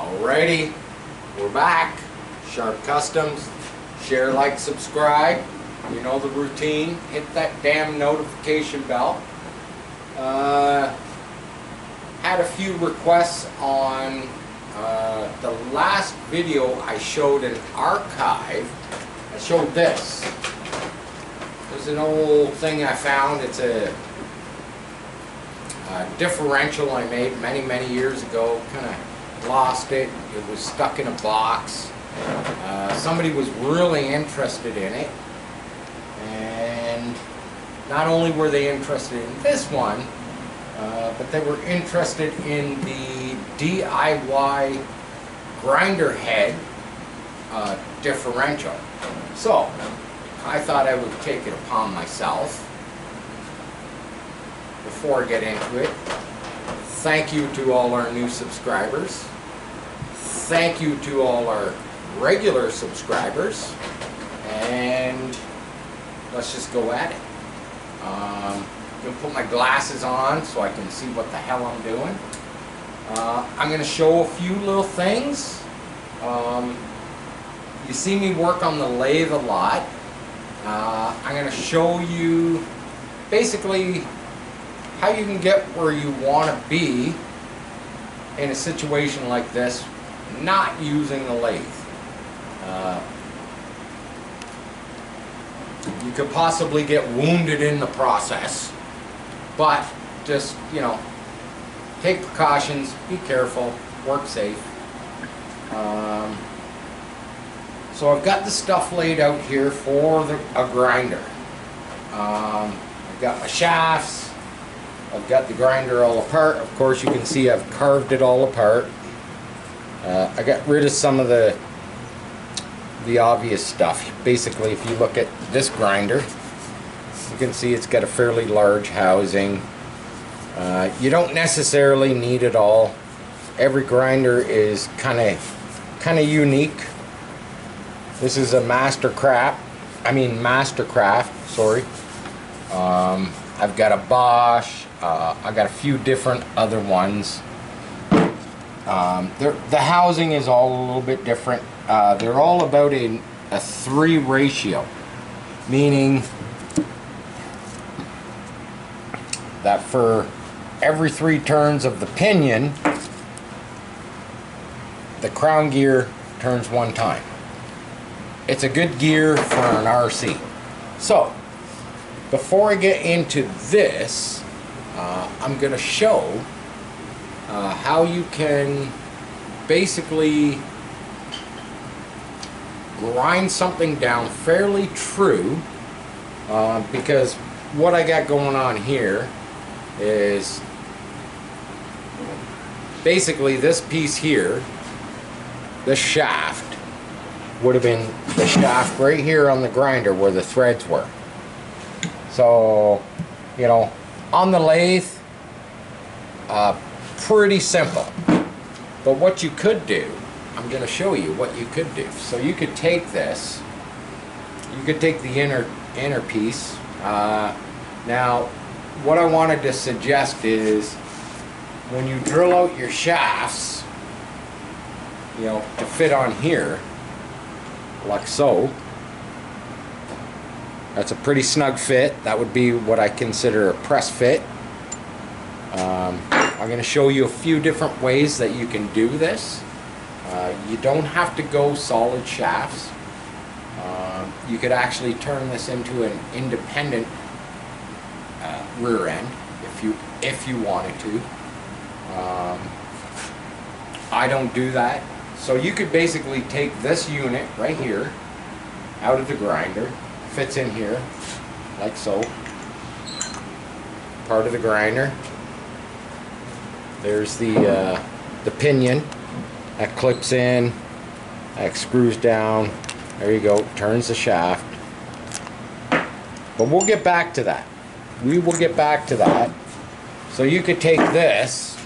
Alrighty, we're back. Sharp Customs. Share, like, subscribe. You know the routine. Hit that damn notification bell. Had a few requests on the last video. I showed an archive. I showed this. There's an old thing I found. It's a differential I made many years ago. Kind of lost it. It was stuck in a box. Somebody was really interested in it, and not only were they interested in this one, but they were interested in the DIY grinder head differential. So I thought I would take it upon myself. Before I get into it, thank you to all our new subscribers. Thank you to all our regular subscribers. And let's just go at it. I'm going to put my glasses on so I can see what the hell I'm doing. I'm going to show a few little things. You see me work on the lathe a lot. I'm going to show you basically how you can get where you want to be in a situation like this, not using the lathe. You could possibly get wounded in the process, but just, you know, take precautions, be careful, work safe. So I've got the stuff laid out here for a grinder. I've got my shafts. I've got the grinder all apart. Of course, you can see I've carved it all apart. I got rid of some of the obvious stuff. Basically, if you look at this grinder, you can see it's got a fairly large housing. You don't necessarily need it all. Every grinder is kind of unique. This is a Mastercraft. Sorry. I've got a Bosch. I've got a few different other ones. The housing is all a little bit different. They're all about a 3 ratio, meaning that for every 3 turns of the pinion, the crown gear turns 1 time. It's a good gear for an RC. So, before I get into this, I'm going to show how you can basically grind something down fairly true, because what I got going on here is basically this piece here, this shaft, would have been the shaft right here on the grinder where the threads were. So, you know, on the lathe, pretty simple. But what you could do, I'm going to show you what you could do. So you could take this, you could take the inner piece. Now, what I wanted to suggest is when you drill out your shafts, you know, to fit on here, like so. That's a pretty snug fit. That would be what I consider a press fit. I'm going to show you a few different ways that you can do this. You don't have to go solid shafts. You could actually turn this into an independent rear end if you wanted to. I don't do that. So you could basically take this unit right here out of the grinder, fits in here like so, part of the grinder. There's the pinion that clips in, that screws down. There you go, turns the shaft. But we'll get back to that. We will get back to that. So you could take this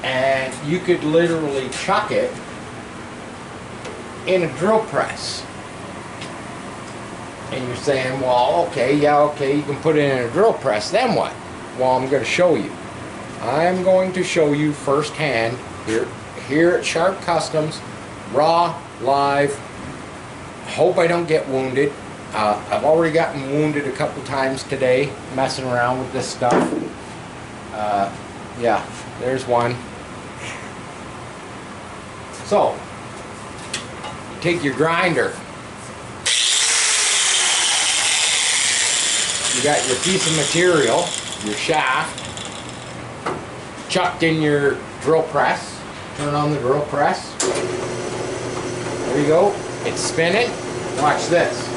and you could literally chuck it in a drill press. And you're saying, well, okay, yeah, okay, you can put it in a drill press, then what? Well, I'm going to show you. I'm going to show you firsthand. here at Sharp Customs, raw, live. Hope I don't get wounded. I've already gotten wounded a couple times today messing around with this stuff. Yeah, there's one. So, you take your grinder. You got your piece of material, your shaft, chucked in your drill press. Turn on the drill press. There you go. It's spinning. Watch this.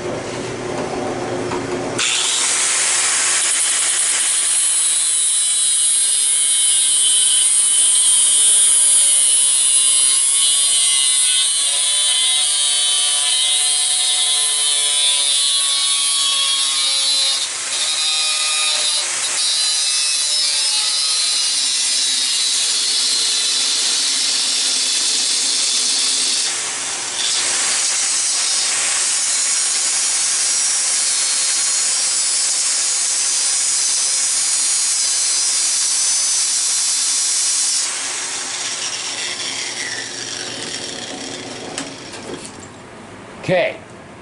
Okay,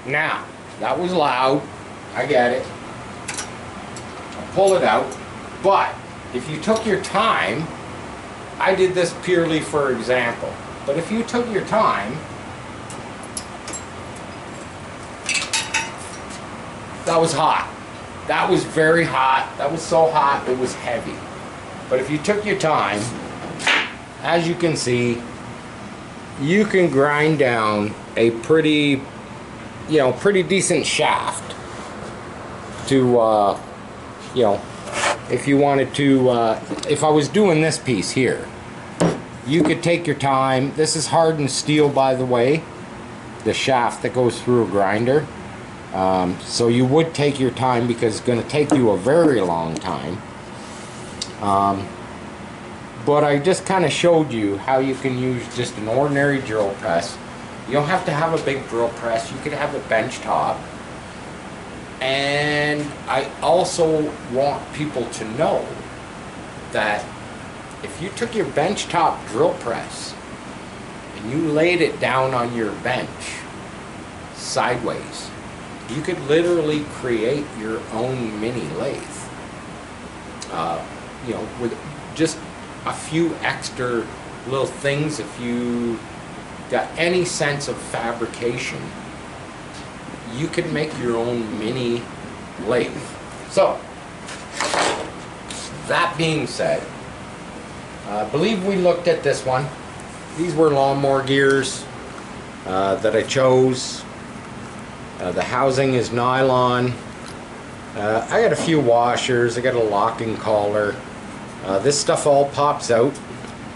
now, that was loud, I get it. I'll pull it out, but if you took your time, I did this purely for example, but if you took your time, that was hot. That was very hot. That was so hot, it was heavy. But if you took your time, as you can see, you can grind down a pretty decent shaft to, if you wanted to, if I was doing this piece here, you could take your time. This is hardened steel, by the way, the shaft that goes through a grinder. So you would take your time because it's going to take you a very long time. But I just kind of showed you how you can use just an ordinary drill press. You don't have to have a big drill press. You could have a bench top. And I also want people to know that if you took your bench top drill press and you laid it down on your bench sideways, you could literally create your own mini lathe. With just a few extra little things. If you got any sense of fabrication, you can make your own mini lathe. So, that being said, I believe we looked at this one. These were lawnmower gears that I chose. The housing is nylon. I got a few washers. I got a locking collar. This stuff all pops out.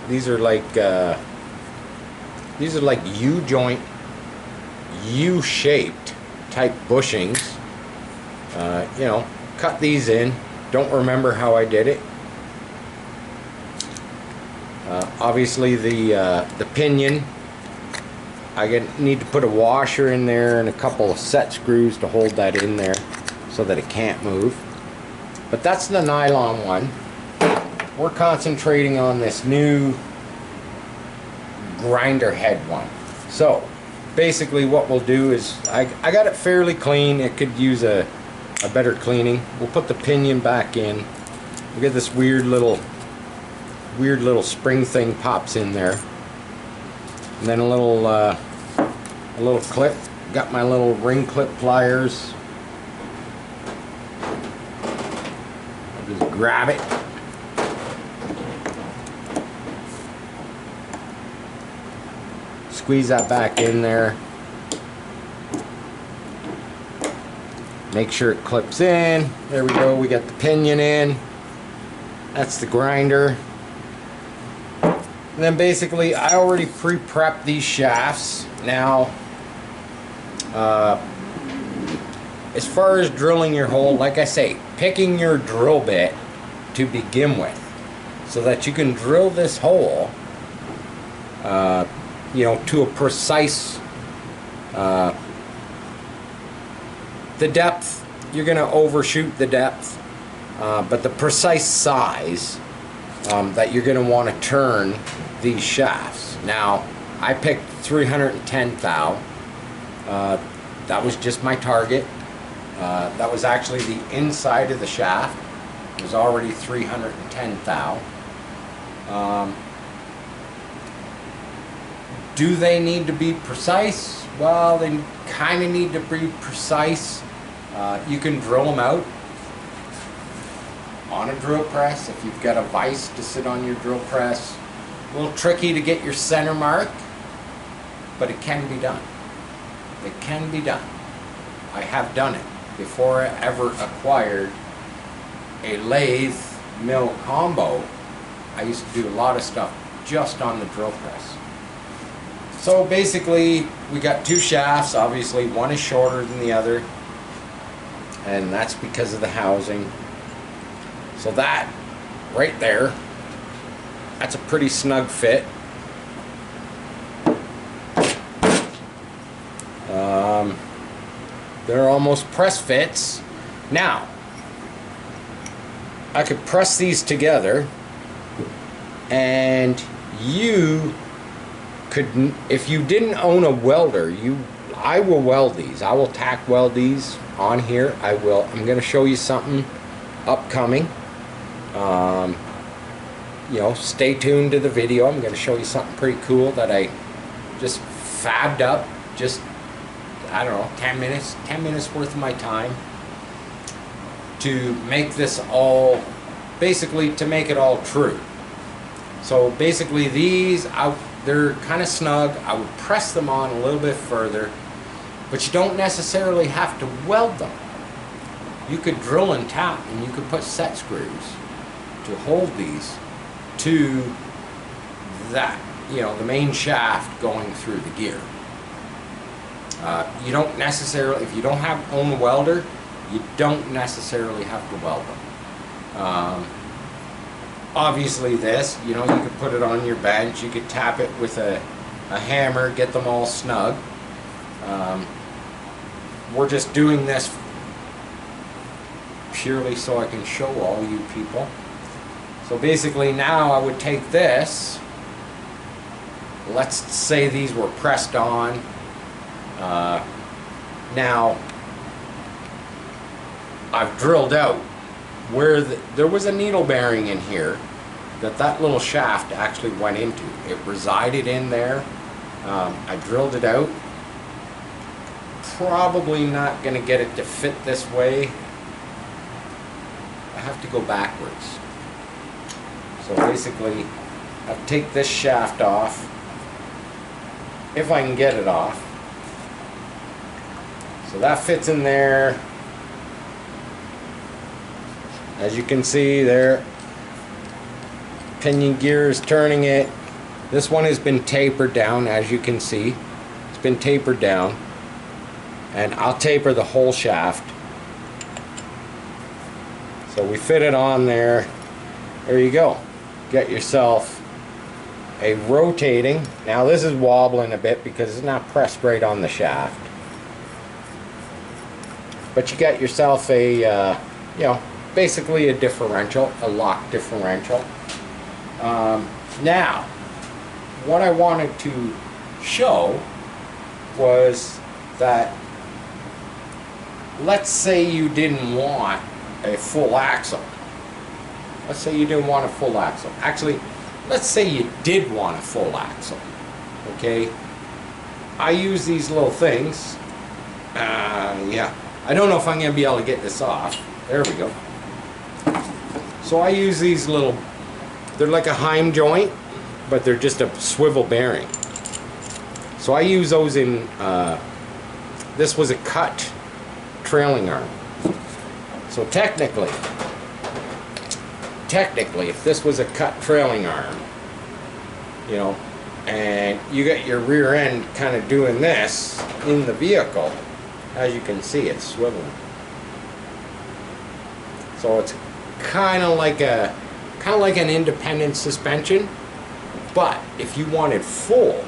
These are like U-joint, U-shaped type bushings. Cut these in. Don't remember how I did it. Obviously the pinion, I need to put a washer in there and a couple of set screws to hold that in there so that it can't move. But that's the nylon one. We're concentrating on this new grinder head one. So basically what we'll do is, I got it fairly clean. It could use a better cleaning. We'll put the pinion back in. We get this weird little spring thing pops in there, and then a little clip. Got my little ring clip pliers. I'll just grab it. Squeeze that back in there. Make sure it clips in. There we go. We got the pinion in. That's the grinder. And then basically I already pre-prepped these shafts. Now as far as drilling your hole, like I say, picking your drill bit to begin with so that you can drill this hole to a precise the depth. You're going to overshoot the depth, but the precise size that you're going to want to turn these shafts. Now, I picked 310 thou. That was just my target. That was actually the inside of the shaft. It was already 310 thou. Do they need to be precise? Well, they kind of need to be precise. You can drill them out on a drill press if you've got a vise to sit on your drill press. A little tricky to get your center mark, but it can be done. It can be done. I have done it before I ever acquired a lathe mill combo. I used to do a lot of stuff just on the drill press. So basically, we got two shafts. Obviously, one is shorter than the other, and that's because of the housing. So that right there, that's a pretty snug fit. They're almost press fits. Now, I could press these together, and you could, if you didn't own a welder, I will weld these. I will tack weld these on here. I'm going to show you something upcoming. You know, stay tuned to the video. I'm going to show you something pretty cool that I just fabbed up. Just, I don't know, 10 minutes worth of my time to make this all, basically to make it all true. So basically these, they're kind of snug. I would press them on a little bit further, but you don't necessarily have to weld them. You could drill and tap, and you could put set screws to hold these to that, you know, the main shaft going through the gear. You don't necessarily, if you don't own a welder, you don't necessarily have to weld them. Obviously this, you know, you could put it on your bench, you could tap it with a hammer, get them all snug. We're just doing this purely so I can show all you people. So basically now I would take this, let's say these were pressed on. Now I've drilled out where there was a needle bearing in here that little shaft actually went into. It resided in there. I drilled it out. Probably not going to get it to fit this way. I have to go backwards. So basically I take this shaft off, if I can get it off. So that fits in there. As you can see there, pinion gear is turning it. This one has been tapered down, as you can see. It's been tapered down. And I'll taper the whole shaft. So we fit it on there. There you go. Get yourself a rotating. Now this is wobbling a bit because it's not pressed right on the shaft. But you got yourself a, you know, basically a differential, a lock differential. Now, what I wanted to show was that, let's say you didn't want a full axle. Let's say you didn't want a full axle. Actually, let's say you did want a full axle. Okay? I use these little things. Yeah. I don't know if I'm going to be able to get this off. There we go. So I use these little, they're like a Heim joint, but they're just a swivel bearing. So I use those in, this was a cut trailing arm. So technically, if this was a cut trailing arm, you know, and you got your rear end kind of doing this in the vehicle, as you can see, it's swiveling. So it's kind of like an independent suspension. But if you wanted full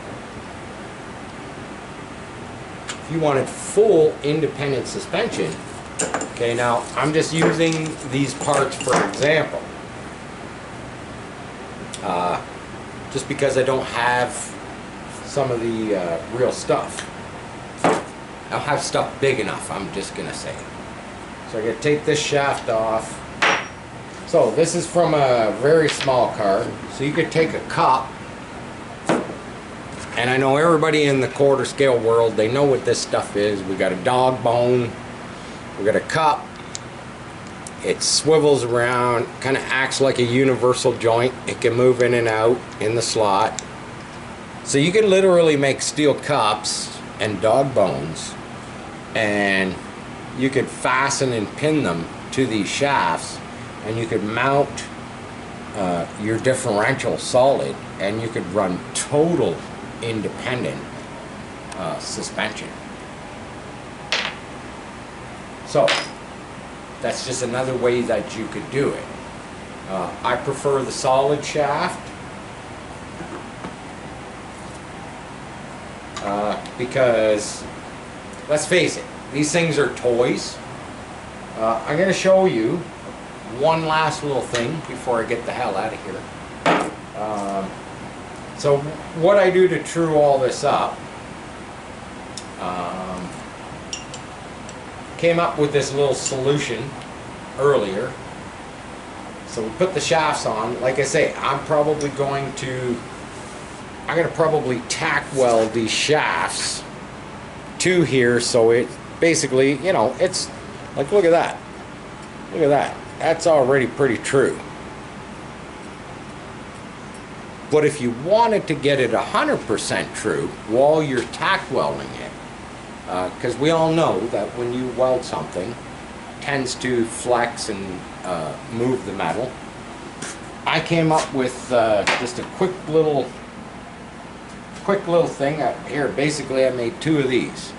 independent suspension, okay, now I'm just using these parts for example. just because I don't have some of the real stuff. I don't have stuff big enough, I'm just gonna say. So I gotta take this shaft off. So this is from a very small car. So you could take a cup, and I know everybody in the quarter scale world, they know what this stuff is. We got a dog bone, we got a cup. It swivels around, kind of acts like a universal joint. It can move in and out in the slot. So you can literally make steel cups and dog bones, and you could fasten and pin them to these shafts, and you could mount your differential solid, and you could run total independent suspension. So that's just another way that you could do it. I prefer the solid shaft because, let's face it, these things are toys. I'm going to show you one last little thing before I get the hell out of here. So what I do to true all this up, came up with this little solution earlier. So we put the shafts on. Like I say, I'm gonna probably tack weld these shafts to here, so it basically, you know, it's like, look at that. Look at that. That's already pretty true. But if you wanted to get it 100% true while you're tack welding it, because we all know that when you weld something, it tends to flex and move the metal. I came up with just a quick little thing. Here, basically I made two of these.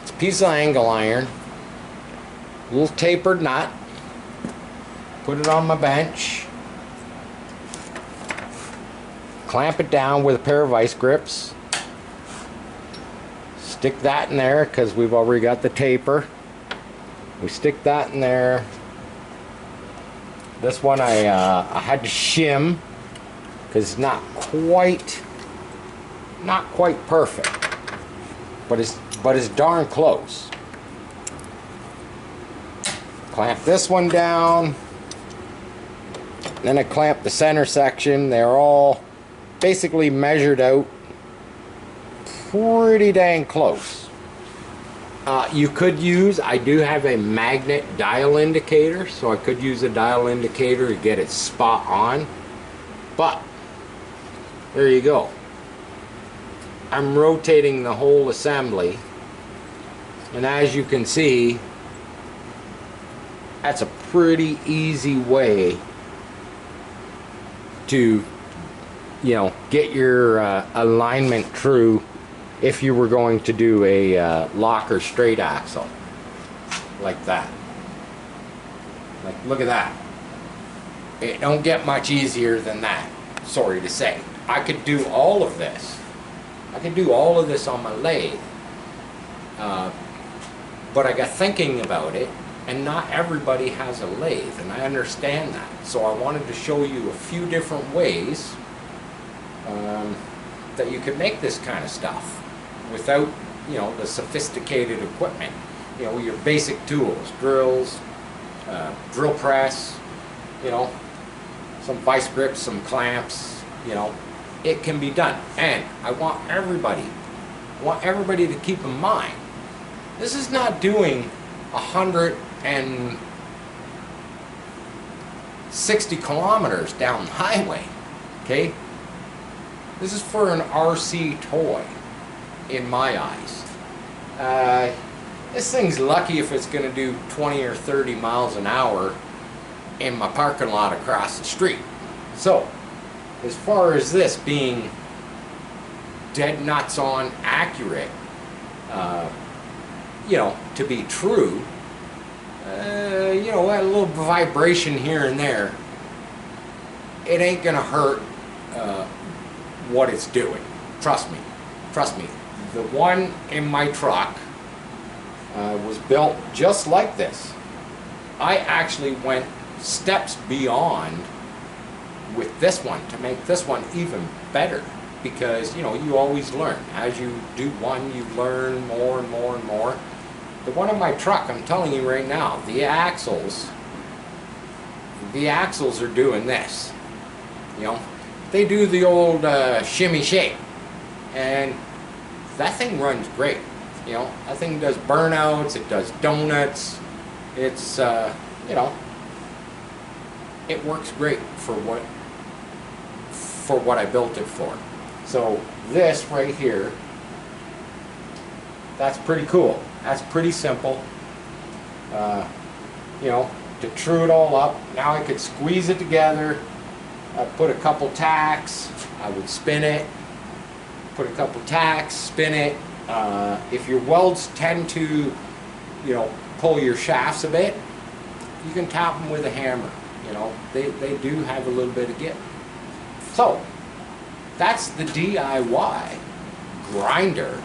It's a piece of angle iron, a little tapered nut, put it on my bench, clamp it down with a pair of vice grips, stick that in there because we've already got the taper. We stick that in there. This one I had to shim because it's not quite perfect, but it's darn close. Clamp this one down, then I clamp the center section. They're all basically measured out pretty dang close. You could use, I do have a magnet dial indicator, so I could use a dial indicator to get it spot on, but there you go. I'm rotating the whole assembly, and as you can see, that's a pretty easy way to, you know, get your alignment true if you were going to do a locker straight axle like that. Like, look at that. It don't get much easier than that, sorry to say. I could do all of this. I could do all of this on my lathe, but I got thinking about it, and not everybody has a lathe, and I understand that. So I wanted to show you a few different ways that you could make this kind of stuff without, you know, the sophisticated equipment. You know, your basic tools, drills, drill press, you know, some vice grips, some clamps, you know, it can be done. And I want everybody to keep in mind, this is not doing 160 kilometers down the highway, okay? This is for an RC toy, in my eyes. This thing's lucky if it's going to do 20 or 30 miles an hour in my parking lot across the street. So, as far as this being dead nuts on accurate, you know, to be true, you know, a little vibration here and there, it ain't gonna hurt what it's doing. Trust me. Trust me. The one in my truck was built just like this. I actually went steps beyond with this one to make this one even better, because you know, you always learn. As you do one, you learn more and more and more. The one in my truck, I'm telling you right now, the axles are doing this. You know, they do the old shimmy shake, and that thing runs great. You know, that thing does burnouts, it does donuts. It's you know, it works great for what I built it for. So this right here, that's pretty cool. That's pretty simple. You know, to true it all up. Now I could squeeze it together. I put a couple tacks. I would spin it. Put a couple tacks, spin it. If your welds tend to, you know, pull your shafts a bit, you can tap them with a hammer. You know, they do have a little bit of give. So that's the DIY grinder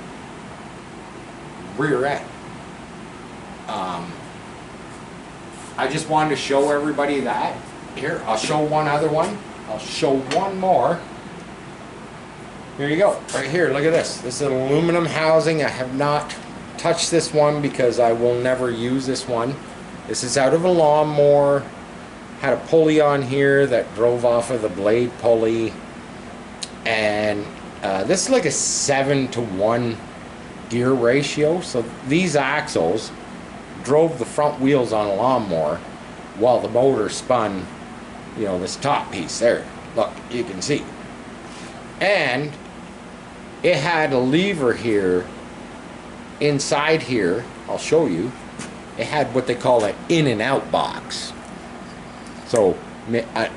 rear end. I just wanted to show everybody that. Here, I'll show one other one. I'll show one more. Here you go, right here, look at this. This is an aluminum housing. I have not touched this one because I will never use this one. This is out of a lawnmower. Had a pulley on here that drove off of the blade pulley. And this is like a 7-to-1 gear ratio. So these axles drove the front wheels on a lawnmower while the motor spun, you know, this top piece there. Look, you can see. And it had a lever here inside here. I'll show you. It had what they call an in and out box. So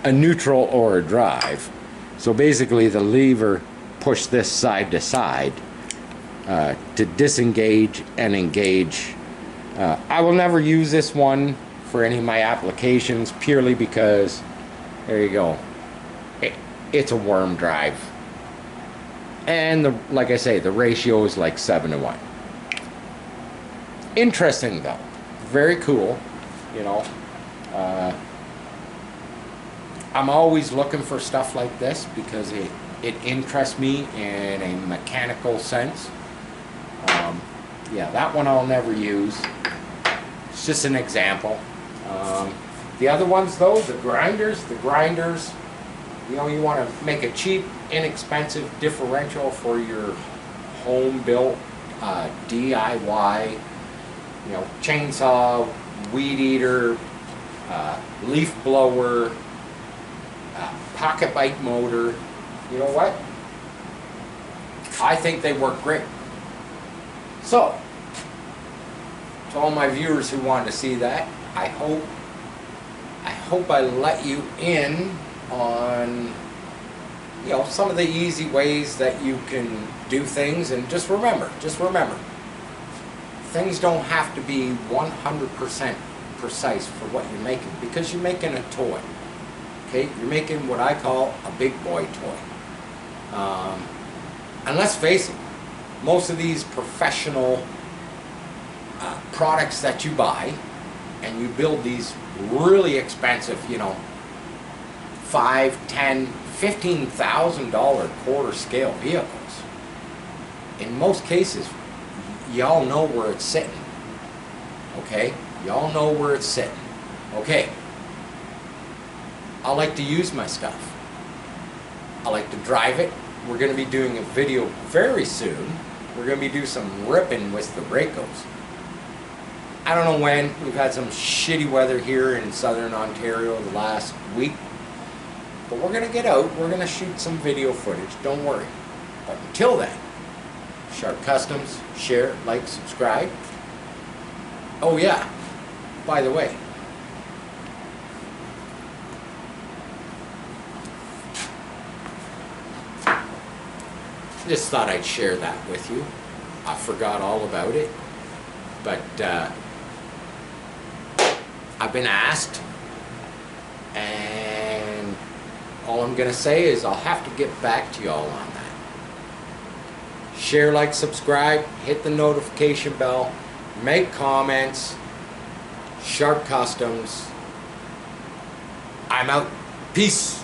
a neutral or a drive. So basically the lever pushed this side to side to disengage and engage. I will never use this one for any of my applications purely because, there you go, it's a worm drive. And like I say, the ratio is like 7-to-1. Interesting though, very cool, you know. I'm always looking for stuff like this because it interests me in a mechanical sense. Yeah, that one I'll never use. It's just an example. The other ones though, the grinders, you know, you want to make a cheap, inexpensive differential for your home-built DIY, you know, chainsaw, weed eater, leaf blower, pocket bike motor. You know what? I think they work great. So, to all my viewers who wanted to see that, I hope I let you in on, you know, some of the easy ways that you can do things. And just remember, things don't have to be 100% precise for what you're making, because you're making a toy. Okay, you're making what I call a big boy toy. And let's face it, most of these professional products that you buy, and you build these really expensive, you know, $5,000, $10,000, $15,000 quarter scale vehicles. In most cases, y'all know where it's sitting. Okay, y'all know where it's sitting. Okay, I like to use my stuff. I like to drive it. We're going to be doing a video very soon. We're going to be doing some ripping with the Bracos. I don't know when. We've had some shitty weather here in southern Ontario the last week. But we're going to get out. We're going to shoot some video footage. Don't worry. But until then, Sharp Customs, share, like, subscribe. Oh yeah, by the way, just thought I'd share that with you. I forgot all about it, but I've been asked, and all I'm gonna say is I'll have to get back to y'all on that. Share, like, subscribe, hit the notification bell, make comments. Sharp Customs. I'm out. Peace.